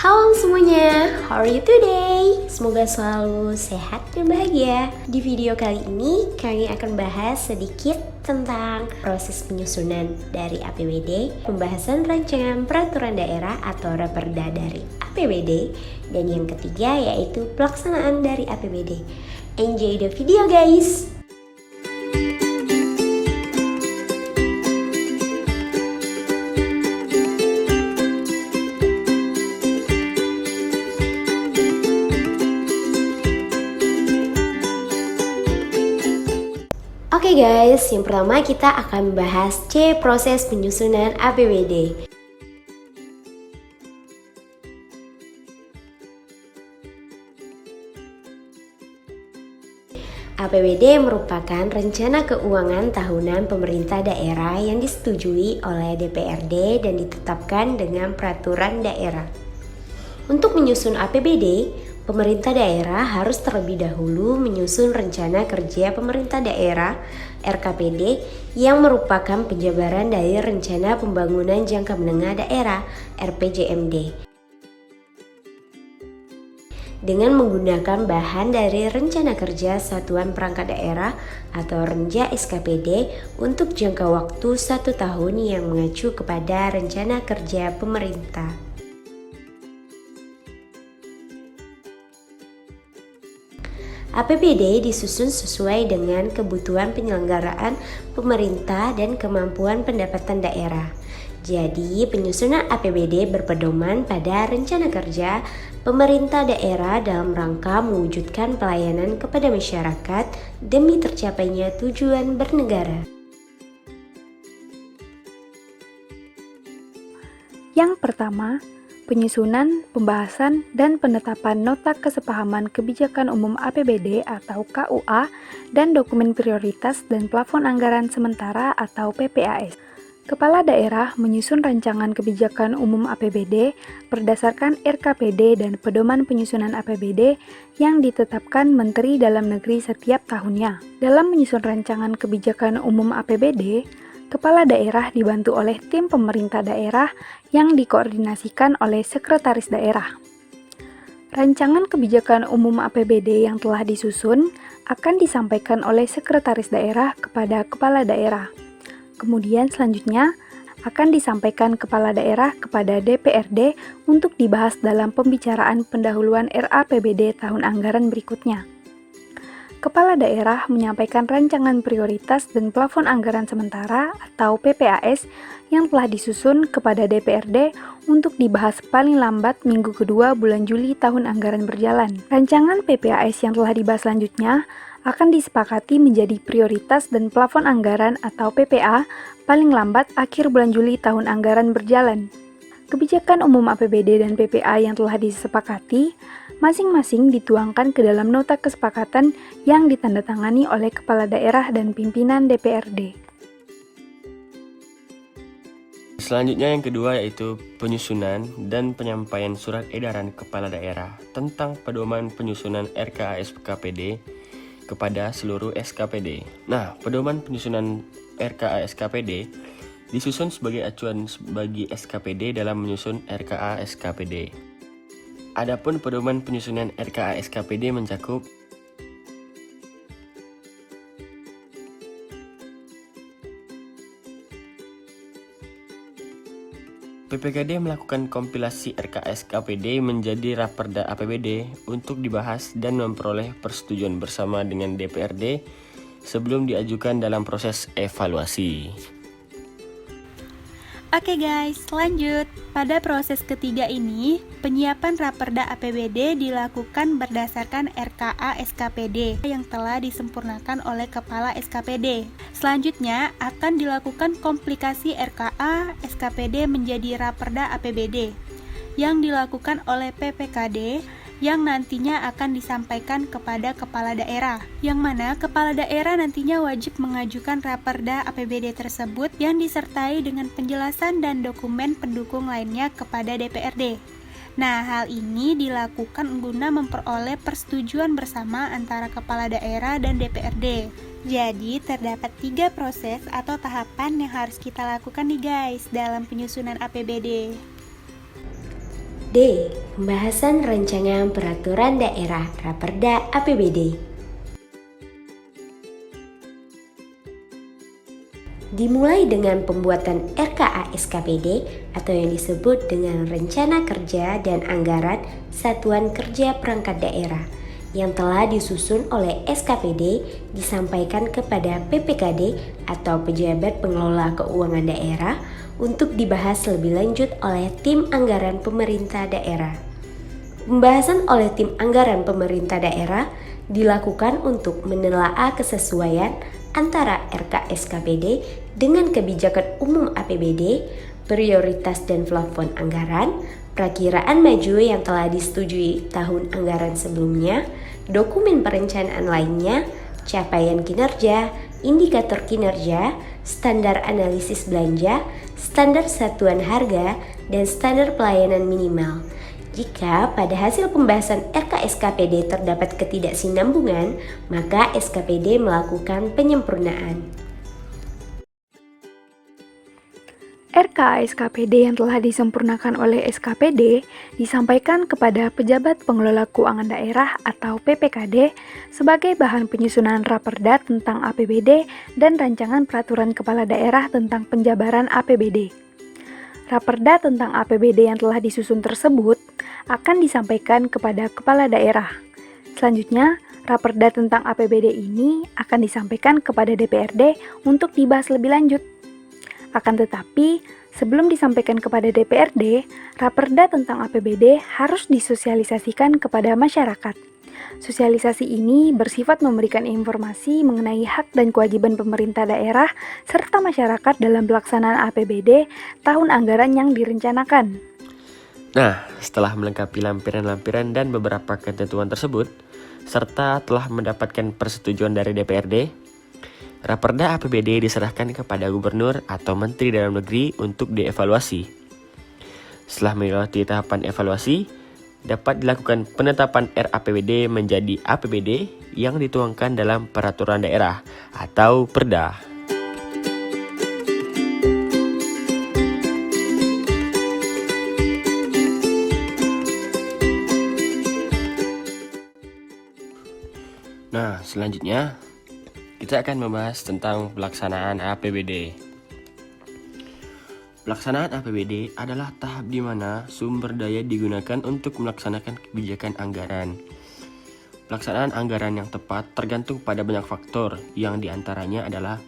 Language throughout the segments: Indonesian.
Halo semuanya, how are you today? Semoga selalu sehat dan bahagia. Di video kali ini, kami akan bahas sedikit tentang proses penyusunan dari APBD, pembahasan rancangan peraturan daerah atau Raperda dari APBD, dan yang ketiga yaitu pelaksanaan dari APBD. Enjoy the video guys! Oke guys, yang pertama kita akan bahas C, proses penyusunan APBD. APBD merupakan rencana keuangan tahunan pemerintah daerah yang disetujui oleh DPRD dan ditetapkan dengan peraturan daerah. Untuk menyusun APBD, pemerintah daerah harus terlebih dahulu menyusun rencana kerja pemerintah daerah (RKPD) yang merupakan penjabaran dari Rencana Pembangunan Jangka Menengah Daerah (RPJMD). Dengan menggunakan bahan dari Rencana Kerja Satuan Perangkat Daerah atau Renja SKPD untuk jangka waktu 1 tahun yang mengacu kepada Rencana Kerja Pemerintah. APBD disusun sesuai dengan kebutuhan penyelenggaraan pemerintah dan kemampuan pendapatan daerah. Jadi, penyusunan APBD berpedoman pada rencana kerja pemerintah daerah dalam rangka mewujudkan pelayanan kepada masyarakat demi tercapainya tujuan bernegara. Yang pertama, penyusunan, pembahasan, dan penetapan Nota Kesepahaman Kebijakan Umum APBD atau KUA dan dokumen prioritas dan plafon anggaran sementara atau PPAS. Kepala daerah menyusun rancangan kebijakan umum APBD berdasarkan RKPD dan pedoman penyusunan APBD yang ditetapkan Menteri Dalam Negeri setiap tahunnya. Dalam menyusun rancangan kebijakan umum APBD, Kepala daerah dibantu oleh tim pemerintah daerah yang dikoordinasikan oleh sekretaris daerah. Rancangan kebijakan umum APBD yang telah disusun akan disampaikan oleh sekretaris daerah kepada kepala daerah. Kemudian selanjutnya akan disampaikan kepala daerah kepada DPRD untuk dibahas dalam pembicaraan pendahuluan RAPBD tahun anggaran berikutnya. Kepala daerah menyampaikan rancangan prioritas dan plafon anggaran sementara atau PPAS yang telah disusun kepada DPRD untuk dibahas paling lambat minggu kedua bulan Juli tahun anggaran berjalan. Rancangan PPAS yang telah dibahas selanjutnya akan disepakati menjadi prioritas dan plafon anggaran atau PPA paling lambat akhir bulan Juli tahun anggaran berjalan. Kebijakan umum APBD dan PPA yang telah disepakati masing-masing dituangkan ke dalam nota kesepakatan yang ditandatangani oleh kepala daerah dan pimpinan DPRD. Selanjutnya yang kedua yaitu penyusunan dan penyampaian surat edaran kepala daerah tentang pedoman penyusunan RKA-SKPD kepada seluruh SKPD. Nah, pedoman penyusunan RKA-SKPD disusun sebagai acuan bagi SKPD dalam menyusun RKA-SKPD. Adapun pedoman penyusunan RKA-SKPD mencakup PPKD melakukan kompilasi RKA-SKPD menjadi Raperda APBD untuk dibahas dan memperoleh persetujuan bersama dengan DPRD sebelum diajukan dalam proses evaluasi. Oke guys, lanjut. Pada proses ketiga ini, penyiapan Raperda APBD dilakukan berdasarkan RKA SKPD yang telah disempurnakan oleh Kepala SKPD. Selanjutnya, akan dilakukan komplikasi RKA SKPD menjadi Raperda APBD yang dilakukan oleh PPKD yang nantinya akan disampaikan kepada kepala daerah, yang mana kepala daerah nantinya wajib mengajukan Raperda APBD tersebut yang disertai dengan penjelasan dan dokumen pendukung lainnya kepada DPRD. Nah, hal ini dilakukan guna memperoleh persetujuan bersama antara kepala daerah dan DPRD. Jadi, terdapat 3 proses atau tahapan yang harus kita lakukan nih guys dalam penyusunan APBD. D. Pembahasan Rancangan Peraturan Daerah Raperda APBD. Dimulai dengan pembuatan RKA SKPD atau yang disebut dengan Rencana Kerja dan Anggaran Satuan Kerja Perangkat Daerah yang telah disusun oleh SKPD disampaikan kepada PPKD atau Pejabat Pengelola Keuangan Daerah untuk dibahas lebih lanjut oleh Tim Anggaran Pemerintah Daerah. Pembahasan oleh Tim Anggaran Pemerintah Daerah dilakukan untuk menelaah kesesuaian antara RKSKPD dengan kebijakan umum APBD, prioritas dan plafon anggaran, perakiraan maju yang telah disetujui tahun anggaran sebelumnya, dokumen perencanaan lainnya, capaian kinerja, indikator kinerja, standar analisis belanja, standar satuan harga, dan standar pelayanan minimal. Jika pada hasil pembahasan RKSKPD terdapat ketidaksinambungan, maka SKPD melakukan penyempurnaan. RKA-SKPD yang telah disempurnakan oleh SKPD disampaikan kepada Pejabat Pengelola Keuangan Daerah atau PPKD sebagai bahan penyusunan Raperda tentang APBD dan Rancangan Peraturan Kepala Daerah tentang Penjabaran APBD. Raperda tentang APBD yang telah disusun tersebut akan disampaikan kepada Kepala Daerah. Selanjutnya, Raperda tentang APBD ini akan disampaikan kepada DPRD untuk dibahas lebih lanjut. Akan tetapi, sebelum disampaikan kepada DPRD, Raperda tentang APBD harus disosialisasikan kepada masyarakat. Sosialisasi ini bersifat memberikan informasi mengenai hak dan kewajiban pemerintah daerah serta masyarakat dalam pelaksanaan APBD tahun anggaran yang direncanakan. Nah, setelah melengkapi lampiran-lampiran dan beberapa ketentuan tersebut, serta telah mendapatkan persetujuan dari DPRD, Raperda APBD diserahkan kepada Gubernur atau Menteri Dalam Negeri untuk dievaluasi. Setelah melewati tahapan evaluasi, dapat dilakukan penetapan RAPBD menjadi APBD yang dituangkan dalam Peraturan Daerah atau Perda. Nah, selanjutnya kita akan membahas tentang pelaksanaan APBD. Pelaksanaan APBD adalah tahap di mana sumber daya digunakan untuk melaksanakan kebijakan anggaran. Pelaksanaan anggaran yang tepat tergantung pada banyak faktor, yang diantaranya adalah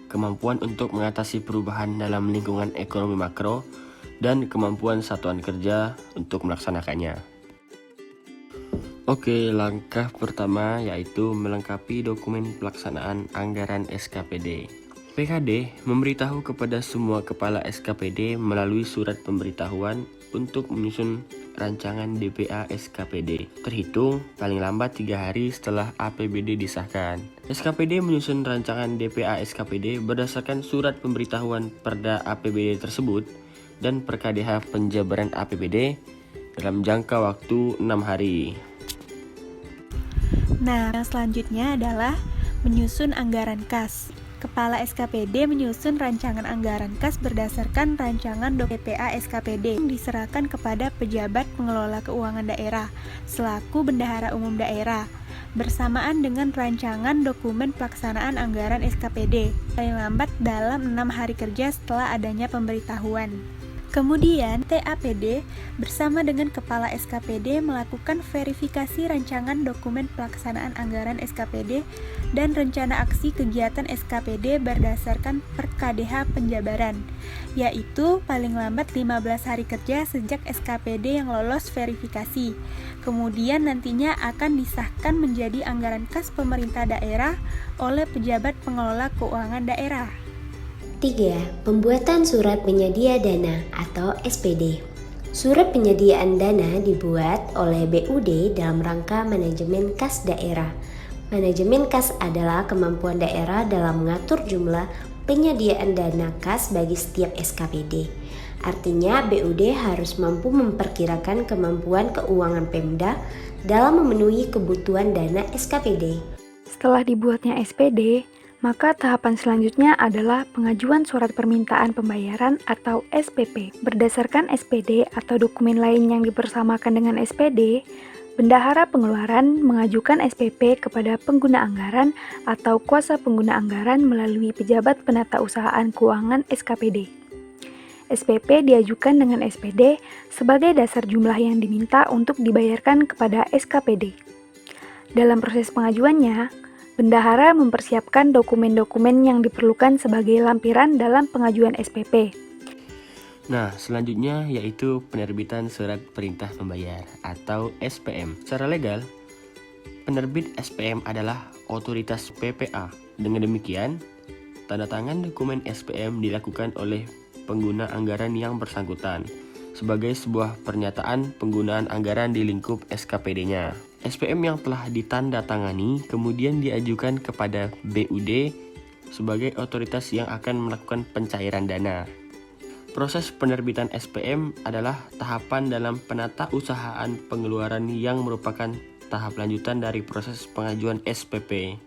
kemampuan untuk mengatasi perubahan dalam lingkungan ekonomi makro dan kemampuan satuan kerja untuk melaksanakannya. Oke, langkah pertama yaitu melengkapi dokumen pelaksanaan anggaran SKPD. PKD memberitahu kepada semua kepala SKPD melalui surat pemberitahuan untuk menyusun rancangan DPA SKPD, terhitung paling lambat 3 hari setelah APBD disahkan. SKPD menyusun rancangan DPA SKPD berdasarkan surat pemberitahuan Perda APBD tersebut dan PerKDH penjabaran APBD dalam jangka waktu 6 hari. Nah, yang selanjutnya adalah menyusun anggaran kas. Kepala SKPD menyusun rancangan anggaran kas berdasarkan rancangan DPA SKPD yang diserahkan kepada Pejabat Pengelola Keuangan Daerah selaku Bendahara Umum Daerah bersamaan dengan rancangan dokumen pelaksanaan anggaran SKPD paling lambat dalam 6 hari kerja setelah adanya pemberitahuan. Kemudian, TAPD bersama dengan Kepala SKPD melakukan verifikasi rancangan dokumen pelaksanaan anggaran SKPD dan rencana aksi kegiatan SKPD berdasarkan PerKDH penjabaran, yaitu paling lambat 15 hari kerja sejak SKPD yang lolos verifikasi. Kemudian nantinya akan disahkan menjadi anggaran kas pemerintah daerah oleh Pejabat Pengelola Keuangan Daerah. 3. Pembuatan Surat Penyedia Dana atau SPD. Surat penyediaan dana dibuat oleh BUD dalam rangka manajemen kas daerah. Manajemen kas adalah kemampuan daerah dalam mengatur jumlah penyediaan dana kas bagi setiap SKPD. Artinya BUD harus mampu memperkirakan kemampuan keuangan Pemda dalam memenuhi kebutuhan dana SKPD. Setelah dibuatnya SPD, Maka tahapan selanjutnya adalah pengajuan surat permintaan pembayaran atau SPP. Berdasarkan SPD atau dokumen lain yang dipersamakan dengan SPD, Bendahara Pengeluaran mengajukan SPP kepada pengguna anggaran atau kuasa pengguna anggaran melalui pejabat penatausahaan keuangan SKPD. SPP diajukan dengan SPD sebagai dasar jumlah yang diminta untuk dibayarkan kepada SKPD. Dalam proses pengajuannya, Bendahara mempersiapkan dokumen-dokumen yang diperlukan sebagai lampiran dalam pengajuan SPP. Nah, selanjutnya yaitu penerbitan surat perintah membayar atau SPM. Secara legal, penerbit SPM adalah otoritas PPA. Dengan demikian, tanda tangan dokumen SPM dilakukan oleh pengguna anggaran yang bersangkutan sebagai sebuah pernyataan penggunaan anggaran di lingkup SKPD-nya. SPM yang telah ditandatangani kemudian diajukan kepada BUD sebagai otoritas yang akan melakukan pencairan dana. Proses penerbitan SPM adalah tahapan dalam penatausahaan pengeluaran yang merupakan tahap lanjutan dari proses pengajuan SPP.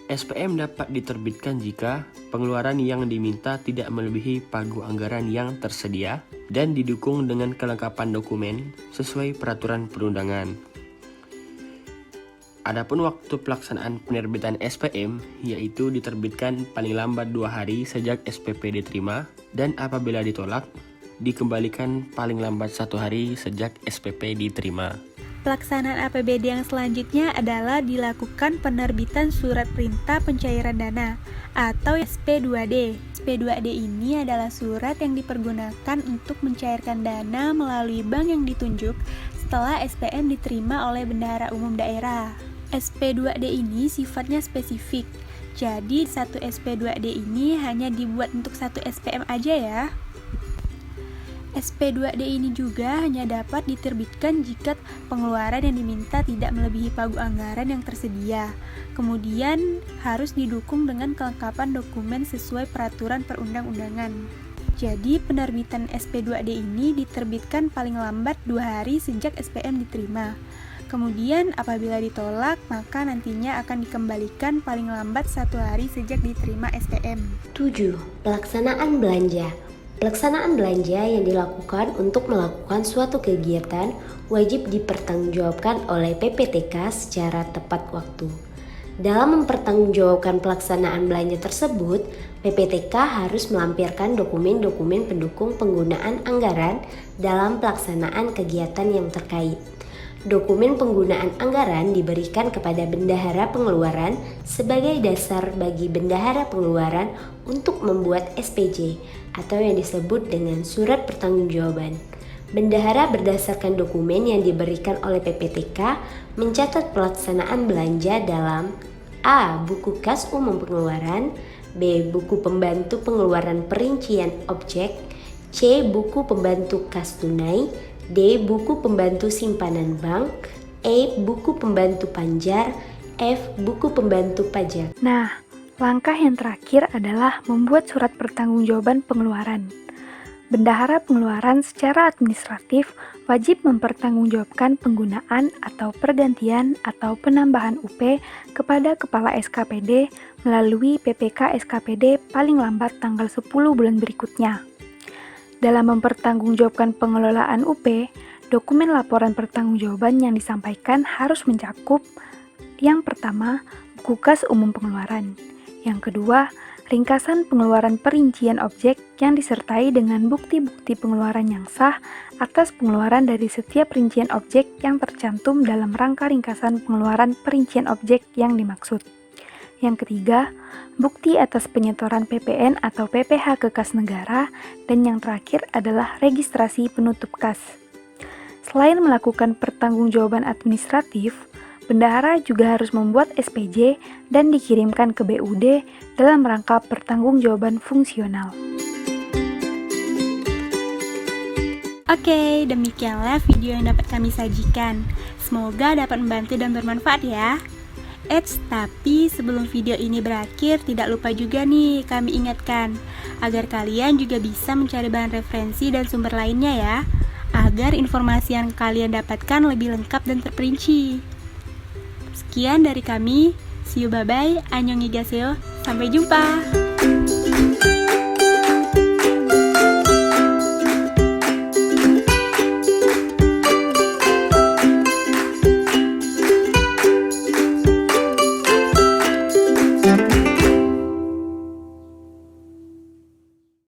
SPM dapat diterbitkan jika pengeluaran yang diminta tidak melebihi pagu anggaran yang tersedia dan didukung dengan kelengkapan dokumen sesuai peraturan perundangan. Adapun waktu pelaksanaan penerbitan SPM yaitu diterbitkan paling lambat 2 hari sejak SPP diterima dan apabila ditolak dikembalikan paling lambat 1 hari sejak SPP diterima. Pelaksanaan APBD yang selanjutnya adalah dilakukan penerbitan surat perintah pencairan dana atau SP2D. SP2D ini adalah surat yang dipergunakan untuk mencairkan dana melalui bank yang ditunjuk setelah SPM diterima oleh Bendahara Umum Daerah. SP2D ini sifatnya spesifik, jadi satu SP2D ini hanya dibuat untuk satu SPM aja ya. SP2D ini juga hanya dapat diterbitkan jika pengeluaran yang diminta tidak melebihi pagu anggaran yang tersedia. Kemudian harus didukung dengan kelengkapan dokumen sesuai peraturan perundang-undangan. Jadi penerbitan SP2D ini diterbitkan paling lambat 2 hari sejak SPM diterima. Kemudian apabila ditolak, maka nantinya akan dikembalikan paling lambat 1 hari sejak diterima SPM. 7. Pelaksanaan belanja. Pelaksanaan belanja yang dilakukan untuk melakukan suatu kegiatan wajib dipertanggungjawabkan oleh PPTK secara tepat waktu. Dalam mempertanggungjawabkan pelaksanaan belanja tersebut, PPTK harus melampirkan dokumen-dokumen pendukung penggunaan anggaran dalam pelaksanaan kegiatan yang terkait. Dokumen penggunaan anggaran diberikan kepada Bendahara Pengeluaran sebagai dasar bagi Bendahara Pengeluaran untuk membuat SPJ atau yang disebut dengan surat pertanggungjawaban. Bendahara berdasarkan dokumen yang diberikan oleh PPTK mencatat pelaksanaan belanja dalam A. Buku kas umum pengeluaran, B. Buku pembantu pengeluaran perincian objek, C. Buku pembantu kas tunai, D. Buku pembantu simpanan bank, E. Buku pembantu panjar, F. Buku pembantu pajak. Nah, langkah yang terakhir adalah membuat surat pertanggungjawaban pengeluaran. Bendahara Pengeluaran secara administratif wajib mempertanggungjawabkan penggunaan atau pergantian atau penambahan UP kepada Kepala SKPD melalui PPK SKPD paling lambat tanggal 10 bulan berikutnya. Dalam mempertanggungjawabkan pengelolaan UP, dokumen laporan pertanggungjawaban yang disampaikan harus mencakup yang pertama, buku kas umum pengeluaran. Yang kedua, ringkasan pengeluaran perincian objek yang disertai dengan bukti-bukti pengeluaran yang sah atas pengeluaran dari setiap rincian objek yang tercantum dalam rangka ringkasan pengeluaran perincian objek yang dimaksud. Yang ketiga, bukti atas penyetoran PPN atau PPh ke kas negara, dan yang terakhir adalah registrasi penutup kas. Selain melakukan pertanggungjawaban administratif, Bendahara juga harus membuat SPJ dan dikirimkan ke BUD dalam rangka pertanggungjawaban fungsional. Oke, demikianlah video yang dapat kami sajikan. Semoga dapat membantu dan bermanfaat ya. Tapi sebelum video ini berakhir, tidak lupa juga nih kami ingatkan agar kalian juga bisa mencari bahan referensi dan sumber lainnya ya, agar informasi yang kalian dapatkan lebih lengkap dan terperinci. Sekian dari kami. See you, bye-bye. Annyeonghaseyo. Sampai jumpa.